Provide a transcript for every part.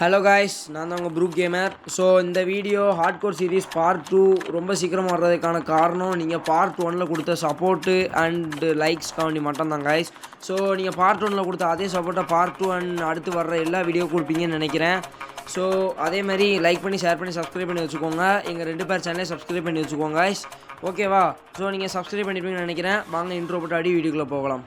Hello guys, நான் தான் உங்கள் ப்ரூக் கேமர். ஸோ இந்த வீடியோ ஹார்ட்கோர் சீரிஸ் பார்ட் 2 ரொம்ப சீக்கிரமாக வர்றதுக்கான காரணம் நீங்கள் பார்ட் 1ல் கொடுத்த சப்போர்ட்டு அண்டு லைக்ஸ்க்காண்டி மட்டும்தான் காய்ஸ். ஸோ நீங்கள் பார்ட் 1ல் கொடுத்த அதே சப்போர்ட்டை பார்ட் 2 அண்ட் அடுத்து வர்ற எல்லா வீடியோ கொடுப்பீங்கன்னு நினைக்கிறேன். ஸோ அதே மாதிரி லைக் பண்ணி ஷேர் பண்ணி சப்ஸ்கிரைப் பண்ணி வச்சுக்கோங்க. எங்கள் 2 பேர் சேனலே சப்ஸ்கிரைப் பண்ணி வச்சுக்கோங்க காய்ஸ். ஓகேவா? ஸோ நீங்கள் சப்ஸ்கிரைப் பண்ணியிருப்பீங்கன்னு நினைக்கிறேன். வாங்க இன்ட்ரோ போட்டு அடி வீடியோக்குள்ளே போகலாம்.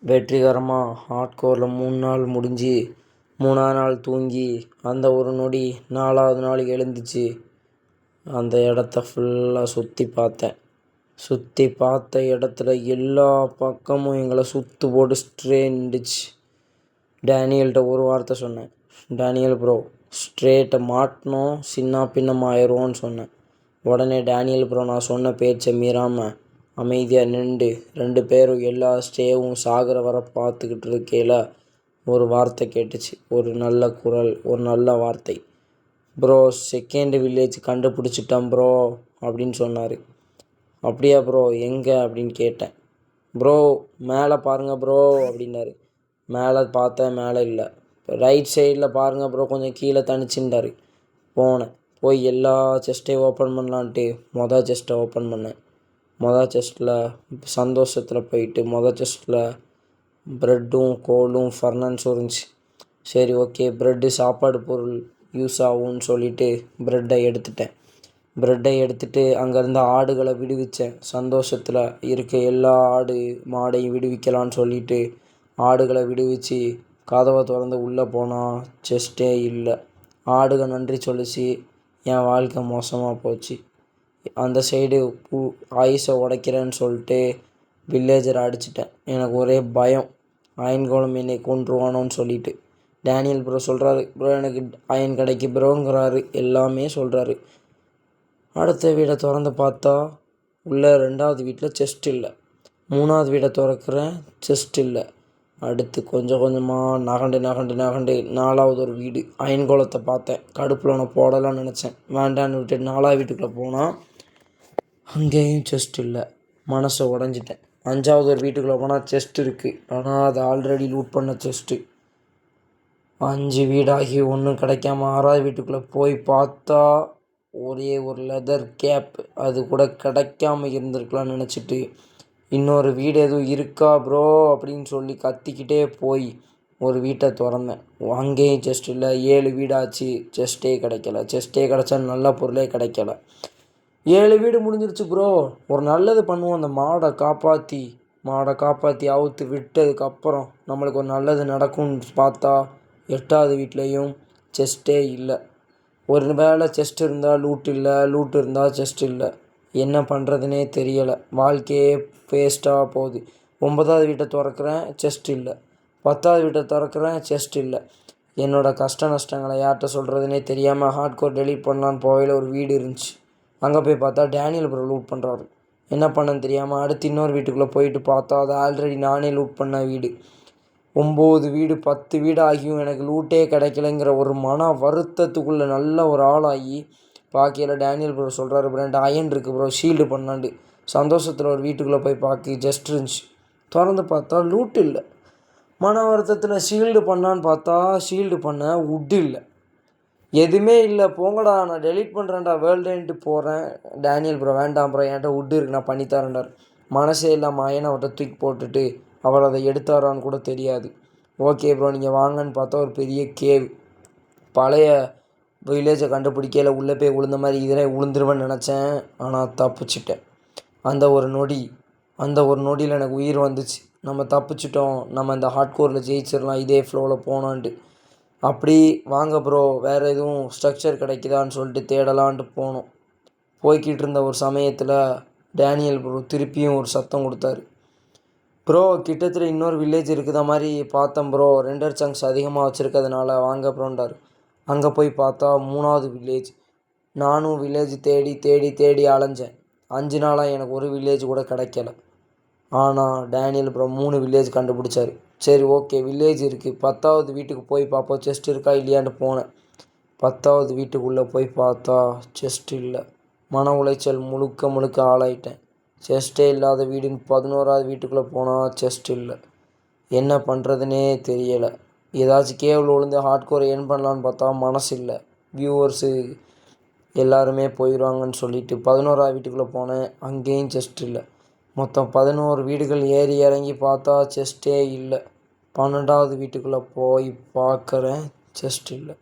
வெற்றிகரமாக ஹார்ட்கோரில் 3 நாள் முடிஞ்சு 3ஆவது நாள் தூங்கி அந்த ஒரு நொடி 4ஆவது நாள் எழுந்துச்சு அந்த இடத்த ஃபுல்லாக சுற்றி பார்த்த இடத்துல எல்லா பக்கமும் எங்களை சுற்று போட்டு ஸ்ட்ரே நின்றுச்சு. டேனியல்கிட்ட ஒரு வார்த்தை சொன்னேன், டேனியல் ப்ரோ ஸ்ட்ரேட்டை மாட்டினோம் சின்ன பின்னமாயிருவோன்னு சொன்னேன். உடனே டேனியல் ப்ரோ நான் சொன்ன பேச்சை மீறாமல் அமைதியாக நின்று 2 பேரும் எல்லா ஸ்டேவும் சாகிற வர பார்த்துக்கிட்டு இருக்கையில் ஒரு வார்த்தை கேட்டுச்சு. ஒரு நல்ல குரல், ஒரு நல்ல வார்த்தை. ப்ரோ செகண்ட் வில்லேஜ் கண்டுபிடிச்சிட்டேன் ப்ரோ அப்படின்னு சொன்னார். அப்படியா ப்ரோ, எங்கே அப்படின்னு கேட்டேன். ப்ரோ மேலே பாருங்கள் ப்ரோ அப்படின்னாரு. மேலே பார்த்தேன், மேலே இல்லை. ரைட் சைடில் பாருங்கள் ப்ரோ, கொஞ்சம் கீழே தனிச்சுட்டார். போய் எல்லா செஸ்ட்டையும் ஓப்பன் பண்ணலான்ட்டு செஸ்ட்டை ஓப்பன் பண்ணேன். செஸ்ட்டில் சந்தோஷத்தில் போயிட்டு செஸ்ட்டில் ப்ரெட்டும் கோலும் ஃபர்னன்ஸும் இருந்துச்சு. சரி ஓகே, ப்ரெட்டு சாப்பாடு பொருள் யூஸ் ஆகும்னு சொல்லிவிட்டு ப்ரெட்டை எடுத்துகிட்டு அங்கேருந்து ஆடுகளை விடுவித்தேன். சந்தோஷத்தில் இருக்க எல்லா ஆடு மாடையும் விடுவிக்கலான்னு சொல்லிவிட்டு ஆடுகளை விடுவிச்சு கதவை திறந்து உள்ளே போனால் செஸ்ட்டே இல்லை. ஆடுகள் நன்றி சொல்லிச்சு. என் வாழ்க்கை மோசமாக போச்சு. அந்த சைடு ஐஸை உடைக்கிறேன்னு சொல்லிட்டு வில்லேஜரை அடிச்சிட்டேன். எனக்கு ஒரே பயம், அயன்கோலம் என்னை கொன்றுவானோன்னு சொல்லிட்டு. டேனியல் ப்ரோ சொல்கிறாரு, ப்ரோ எனக்கு அயன் கிடைக்கு ப்ரோங்கிறாரு, எல்லாமே சொல்கிறாரு. அடுத்த வீடை திறந்து பார்த்தா உள்ளே 2வது வீட்டில் செஸ்ட் இல்லை. 3வது வீடை திறக்கிறேன், செஸ்ட் இல்லை. அடுத்து கொஞ்சம் கொஞ்சமாக நகண்டு 4வது ஒரு வீடு அயன்கோலத்தை பார்த்தேன். கடுப்பில் நான் போடலான்னு நினச்சேன், வேண்டான்னு விட்டுட்டு 4வது வீட்டுக்குள்ளே போனால் அங்கேயும் செஸ்ட் இல்லை. மனசை உடஞ்சிட்டேன். 5வது ஒரு வீட்டுக்குள்ளே போனால் செஸ்ட் இருக்குது, ஆனால் அது ஆல்ரெடி லூட் பண்ண செஸ்ட்டு. 5 வீடாகி ஒன்றும் கிடைக்காம 6வது வீட்டுக்குள்ளே போய் பார்த்தா ஒரே ஒரு லெதர் கேப், அது கூட கிடைக்காம இருந்திருக்கலாம்னு நினச்சிட்டு இன்னொரு வீடு எதுவும் இருக்கா ப்ரோ அப்படின்னு சொல்லி கத்திக்கிட்டே போய் ஒரு வீட்டை திறந்தேன். அங்கேயும் செஸ்ட் இல்லை. 7 வீடாச்சு, செஸ்ட்டே கிடைக்கல. செஸ்ட்டே கிடைச்சா நல்ல பொருளே கிடைக்கல. 7 வீடு முடிஞ்சிருச்சு ப்ரோ. ஒரு நல்லது பண்ணுவோம், அந்த மாடை காப்பாற்றி அவுத்து விட்டதுக்கப்புறம் நம்மளுக்கு ஒரு நல்லது நடக்கும்னு பார்த்தா 8வது வீட்லேயும் செஸ்ட்டே இல்லை. ஒரு வேளை செஸ்ட் இருந்தால் லூட் இல்லை, லூட் இருந்தால் செஸ்ட் இல்லை. என்ன பண்ணுறதுனே தெரியலை. வாழ்க்கையே வேஸ்ட்டாக போகுது. 9வது வீட்டை திறக்கிறேன், செஸ்ட் இல்லை. 10வது வீட்டை திறக்கிறேன், செஸ்ட் இல்லை. என்னோடய கஷ்ட நஷ்டங்களை யார்கிட்ட சொல்கிறதுனே தெரியாமல் ஹார்ட்கோர் டெலீட் பண்ணலான்னு போகையில் ஒரு வீடு இருந்துச்சு. அங்கே போய் பார்த்தா டேனியல் ப்ரோ லூட் பண்ணுறாரு. என்ன பண்ணன்னு தெரியாமல் அடுத்து இன்னொரு வீட்டுக்குள்ளே போயிட்டு பார்த்தா அது ஆல்ரெடி நானே லூட் பண்ண வீடு. 9 வீடு 10 வீடு ஆகியும் எனக்கு லூட்டே கிடைக்கலைங்கிற ஒரு மன வருத்தத்துக்குள்ளே நல்ல ஒரு ஆளாகி பார்க்கையில் டேனியல் ப்ரோ சொல்கிறாரு, ப்ரோ அயன் இருக்குது ப்ரோ, ஷீல்டு பண்ணாண்டு. சந்தோஷத்தில் ஒரு வீட்டுக்குள்ளே போய் பார்க்க ஜஸ்ட் இருந்துச்சு. திறந்து பார்த்தா லூட் இல்லை. மன வருத்தத்தில் ஷீல்டு பண்ணான்னு பார்த்தா ஷீல்டு பண்ண உட்டு இல்லை, எதுவுமே இல்லை. போங்கடா நான் டெலீட் பண்ணுறேன்டா வேர்ல்டுன்ட்டு போகிறேன். டேனியல் ப்ரோ வேண்டாம் ப்ரோ, என்கிட்ட உட்டு இருக்கு, நான் பண்ணித்தரேன்டார். மனசே இல்லாமல் அயனை அவர்கிட்ட தூக்கி போட்டுட்டு அவர் அதை எடுத்தாரான்னு கூட தெரியாது. ஓகே ப்ரோ நீங்கள் வாங்கன்னு பார்த்தா ஒரு பெரிய கேவ். பழைய வில்லேஜை கண்டுபிடிக்கையில் உள்ளே போய் விழுந்த மாதிரி இதில் விழுந்துருவேன்னு நினச்சேன், ஆனால் தப்பிச்சிட்டேன். அந்த ஒரு நொடியில் எனக்கு உயிர் வந்துச்சு. நம்ம தப்பிச்சிட்டோம், நம்ம இந்த ஹார்ட்கோரில் ஜெயிச்சிடலாம் இதே ஃப்ளோவில் போனான்ட்டு. அப்படி வாங்க ப்ரோ வேறு எதுவும் ஸ்ட்ரக்சர் கிடைக்குதான்னு சொல்லிட்டு தேடலான்ட்டு போனோம். போய்கிட்டு இருந்த ஒரு சமயத்தில் டேனியல் ப்ரோ திருப்பியும் ஒரு சத்தம் கொடுத்தாரு. ப்ரோ கிட்டத்தட்ட இன்னொரு வில்லேஜ் இருக்குத மாதிரி பார்த்தேன் ப்ரோ, ரெண்டர் சங்க்ஸ் அதிகமாக வச்சுருக்கிறதுனால வாங்க ப்ரோன்றார். அங்கே போய் பார்த்தா 3வது வில்லேஜ். நானும் வில்லேஜ் தேடி அலைஞ்சேன். 5 நாளாக எனக்கு ஒரு வில்லேஜ் கூட கிடைக்கல. ஆனால் டேனியல் ப்ரோ 3 வில்லேஜ் கண்டுபிடிச்சாரு. சரி ஓகே வில்லேஜ் இருக்குது, 10வது வீட்டுக்கு போய் பார்ப்போம் செஸ்ட் இருக்கா இல்லையான்னு போனேன். 10வது வீட்டுக்குள்ளே போய் பார்த்தா செஸ்ட் இல்லை. மன உளைச்சல் முழுக்க ஆளாயிட்டேன். செஸ்ட்டே இல்லாத வீடுன்னு 11வது வீட்டுக்குள்ளே போனால் செஸ்ட் இல்லை. என்ன பண்ணுறதுனே தெரியலை. ஏதாச்சும் கேபிள் விழுந்து ஹார்ட்கோரை என் பண்ணலான்னு பார்த்தா மனசு இல்லை. வியூவர்ஸு எல்லாருமே போயிடுவாங்கன்னு சொல்லிட்டு 11வது வீட்டுக்குள்ளே போனேன். அங்கேயும் செஸ்ட் இல்லை. மொத்தம் 11 வீடுகள் ஏறி இறங்கி பார்த்தா செஸ்ட்டே இல்லை. 12வது வீட்டுக்குள்ளே போய் பார்க்குறேன், செஸ்ட் இல்லை.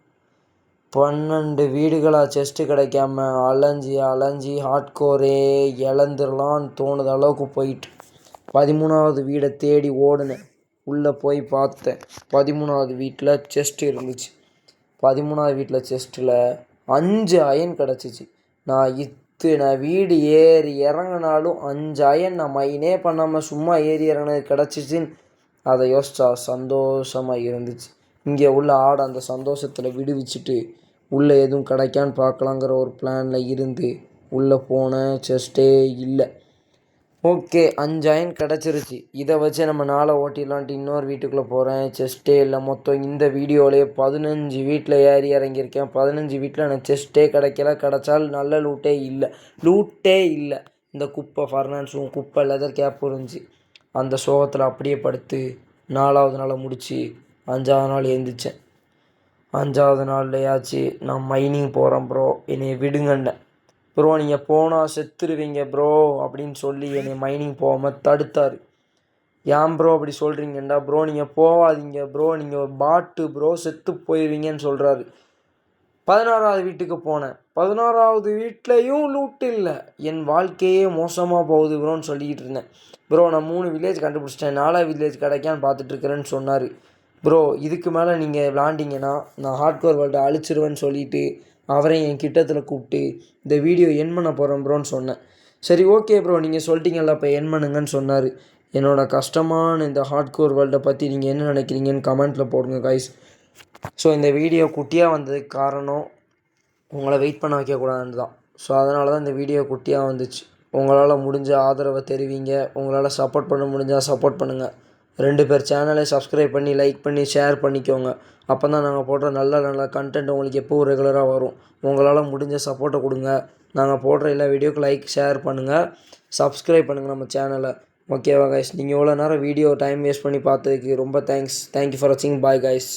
12 வீடுகளாக செஸ்ட்டு கிடைக்காம அலைஞ்சி ஹார்ட்கோரே இழந்துடலான்னு தோணுது அளவுக்கு போயிட்டு 13வது வீடை தேடி ஓடினேன். உள்ளே போய் பார்த்தேன். 13வது வீட்டில் செஸ்ட் இருந்துச்சு. 13வது வீட்டில் செஸ்ட்டில் 5 அயன் கிடச்சிச்சு. நான் இத்தனை வீடு ஏறி இறங்கினாலும் 5 அயன் நான் மைனே பண்ணாமல் சும்மா ஏறி இறங்கினது கிடச்சிச்சின்னு அதை யோசிச்சா சந்தோஷமாக இருந்துச்சு. இங்கே உள்ள ஆடை அந்த சந்தோஷத்தில் விடுவிச்சுட்டு உள்ளே எதுவும் கிடைக்கான்னு பார்க்கலாங்கிற ஒரு பிளானில் இருந்து உள்ளே போனேன். செஸ்ட்டே இல்லை. ஓகே, 5 அயன் கிடச்சிருச்சு. இதை வச்சு நம்ம நாளை ஓட்டிடலான்ட்டு இன்னொரு வீட்டுக்குள்ளே போகிறேன். செஸ்ட்டே இல்லை. மொத்தம் இந்த வீடியோலேயே 15 வீட்டில் ஏறி இறங்கியிருக்கேன். 15 வீட்டில் எனக்கு செஸ்ட்டே கிடைக்கல. கிடச்சால் நல்ல லூட்டே இல்லை. இந்த குப்பை ஃபர்னான்ஸும் குப்பை லெதர் கேப்பும் இருந்துச்சு. அந்த சோகத்தில் அப்படியே படுத்து 4வது நாளை முடித்து 5வது நாள் எழுந்திரிச்சேன். 5வது நாள்லையாச்சு நான் மைனிங் போகிறேன் ப்ரோ, என்னை விடுங்கன்னேன். ப்ரோ நீங்கள் போனால் செத்துருவீங்க ப்ரோ அப்படின்னு சொல்லி என்னை மைனிங் போகாமல் தடுத்தார். ஏன் ப்ரோ அப்படி சொல்கிறீங்கண்டா? ப்ரோ நீங்கள் போகாதீங்க ப்ரோ, நீங்கள் பாட்டு ப்ரோ, செத்து போயிடுவீங்கன்னு சொல்கிறாரு. 16வது வீட்டுக்கு போனேன். 16வது வீட்லேயும் லூட் இல்லை. என் வாழ்க்கையே மோசமாக போகுது ப்ரோன்னு சொல்லிக்கிட்டு இருந்தேன். ப்ரோ நான் 3 வில்லேஜ் கண்டுபிடிச்சிட்டேன், 4வது வில்லேஜ் கிடைக்கான்னு பார்த்துட்ருக்கிறேன்னு சொன்னார். ப்ரோ இதுக்கு மேலே நீங்கள் விளாண்டிங்கன்னா நான் ஹார்ட்கோர் வேர்ல்டை அழிச்சிருவேன்னு சொல்லிவிட்டு அவரையும் என் கிட்டத்தில் கூப்பிட்டு இந்த வீடியோ என் பண்ண போகிறேன் ப்ரோன்னு சொன்னேன். சரி ஓகே ப்ரோ நீங்கள் சொல்லிட்டீங்கல்ல இப்போ என் பண்ணுங்கன்னு சொன்னார். என்னோடய கஷ்டமான இந்த ஹார்ட்கோர் வேர்ல்டை பற்றி நீங்கள் என்ன நினைக்கிறீங்கன்னு கமெண்ட்டில் போடுங்க கைஸ். ஸோ இந்த வீடியோ குட்டியாக வந்ததுக்கு காரணம் உங்களை வெயிட் பண்ண வைக்கக்கூடாதுன்னு தான். ஸோ அதனால தான் இந்த வீடியோ குட்டியாக வந்துச்சு. உங்களால் முடிஞ்ச ஆதரவை தெரிவிங்க. உங்களால் சப்போர்ட் பண்ண முடிஞ்சால் சப்போர்ட் பண்ணுங்கள். 2 பேர் சேனலை சப்ஸ்கிரைப் பண்ணி லைக் பண்ணி ஷேர் பண்ணிக்கோங்க. அப்போ தான் நாங்கள் போடுற நல்ல கண்டென்ட் உங்களுக்கு எப்போவும் ரெகுலராக வரும். உங்களால் முடிஞ்ச சப்போர்ட்டை கொடுங்க. நாங்கள் போடுற எல்லா வீடியோக்கு லைக் ஷேர் பண்ணுங்கள், சப்ஸ்கிரைப் பண்ணுங்கள் நம்ம சேனலை. ஓகேவா கைஸ்? நீங்கள் இவ்வளோ நேரம் வீடியோ டைம் வேஸ்ட் பண்ணி பார்த்ததுக்கு ரொம்ப தேங்க்ஸ். தேங்க்யூ ஃபார் வாட்சிங். Bye guys.